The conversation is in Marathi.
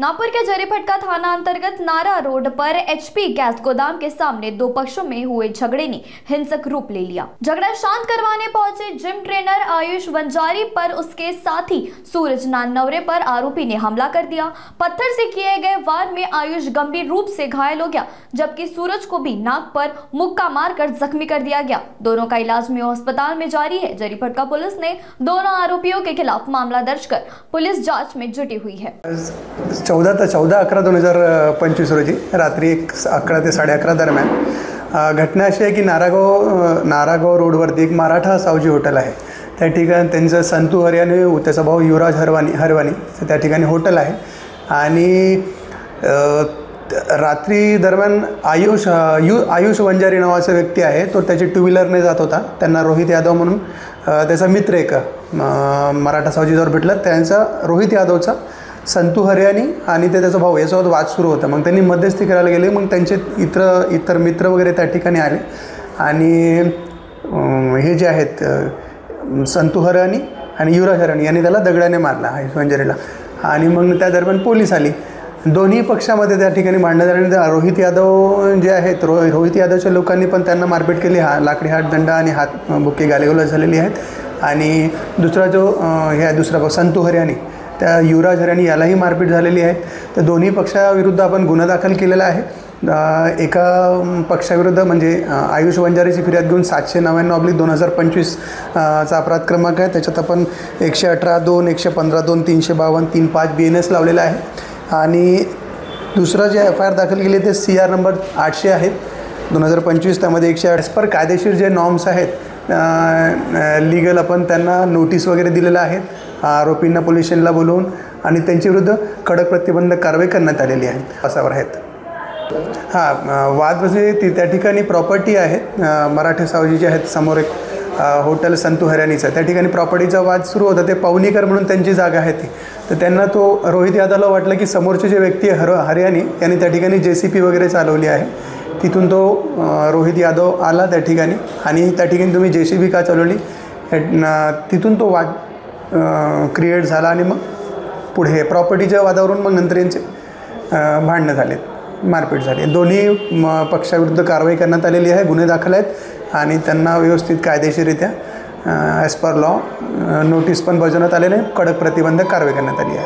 नागपुर के जरीफटका थाना अंतर्गत नारा रोड पर एचपी गैस गोदाम के सामने दो पक्षों में हुए झगड़े ने हिंसक रूप ले लिया। झगड़ा शांत करवाने पहुंचे जिम ट्रेनर आयुष वंजारी पर उसके साथी सूरज नानवरे पर आरोपी ने हमला कर दिया। पत्थर से किए गए वार में आयुष गंभीर रूप से घायल हो गया, जबकि सूरज को भी नाक पर मुक्का मारकर जख्मी कर दिया गया। दोनों का इलाज में अस्पताल में जारी है। जरीफटका पुलिस ने दोनों आरोपियों के खिलाफ मामला दर्ज कर पुलिस जांच में जुटी हुई है। 14/11/2025 रोजी रात्री 11 ते 11:30 दरम्यान घटना अशी आहे की नारागाव रोडवरती एक मराठा सावजी हॉटेल आहे। त्या ठिकाणी त्यांचं संतू हरियाणी, त्याचा भाऊ युवराज हरवानी त्या ठिकाणी हॉटेल आहे। आणि रात्री दरम्यान आयुष वंजारी नावाचा व्यक्ती आहे, तो त्याची टू व्हीलरने जात होता। त्यांना रोहित यादव म्हणून त्याचा मित्र एक मराठा सावजीजवळ भेटला। त्यांचा रोहित यादवचा संतू हरियाणी आणि त्याचा भाऊ याच्यावर वाद सुरू होता। मग त्यांनी मध्यस्थी करायला गेले। मग त्यांचे इतर मित्र वगैरे त्या ठिकाणी आले आणि हे जे आहेत संतू हरियाणी आणि युवराज हरियाणी यांनी त्याला दगडाने मारला आयुष वंजारीला। आणि मग त्या दरम्यान पोलीस आली। दोन्ही पक्षामध्ये त्या ठिकाणी भांडण झाल्याने रोहित यादव जे आहेत रोहित यादवच्या लोकांनी पण त्यांना मारपीट केली। लाकडी हात दंडा आणि हात बुक्के गालेगोलाज झालेली आहेत। आणि दुसरा भाऊ संतू हरियाणी, त्या युवराज हरियाणी यालाही मारपीट झालेली आहे। तर दोन्ही पक्षाविरुद्ध आपण गुन्हा दाखल केलेला आहे। एका पक्षाविरुद्ध म्हणजे आयुष वंजारीची फिर्याद घेऊन 799/2025 चा अपराध क्रमांक आहे। त्याच्यात आपण 118(2), 115(2), 352, 35 BNS लावलेला आहे। आणि दुसरा जे FIR दाखल केली ते CR नंबर 800 आहेत 2025। त्यामध्ये 108 पर कायदेशीर जे नॉर्म्स आहेत लीगल आपण त्यांना नोटीस वगैरे दिलेल्या आहेत आरोपींना पोलीस स्टेशनला बोलवून, आणि त्यांच्याविरुद्ध कडक प्रतिबंधक कारवाई करण्यात आलेली आहे असावर आहेत। वाद म्हणजे त्या ठिकाणी प्रॉपर्टी आहेत मराठे सावजीचे आहेत। समोर एक हॉटेल संतू हरियाणीचं, त्या ठिकाणी प्रॉपर्टीचा वाद सुरू होता। ते पवनीकर म्हणून त्यांची जागा आहे ती। तर त्यांना रोहित यादवला वाटलं की समोरचे जे व्यक्ती हरियाणी यांनी त्या ठिकाणी JCP वगैरे चालवली आहे। तिथून रोहित यादव आला त्या ठिकाणी आणि त्या ठिकाणी तुम्ही JCB का चालवली, तिथून तो वाद क्रिएट झाला। आणि मग पुढे प्रॉपर्टीच्या वादावरून मग नंतर यांचे भांडणं झाले, मारपीट झाली। दोन्ही पक्षाविरुद्ध कारवाई करण्यात आलेली आहे, गुन्हे दाखल आहेत आणि त्यांना व्यवस्थित कायदेशीररित्या ॲज पर लॉ नोटीस पण बजावण्यात आलेले आहे। कडक प्रतिबंधक कारवाई करण्यात आली आहे।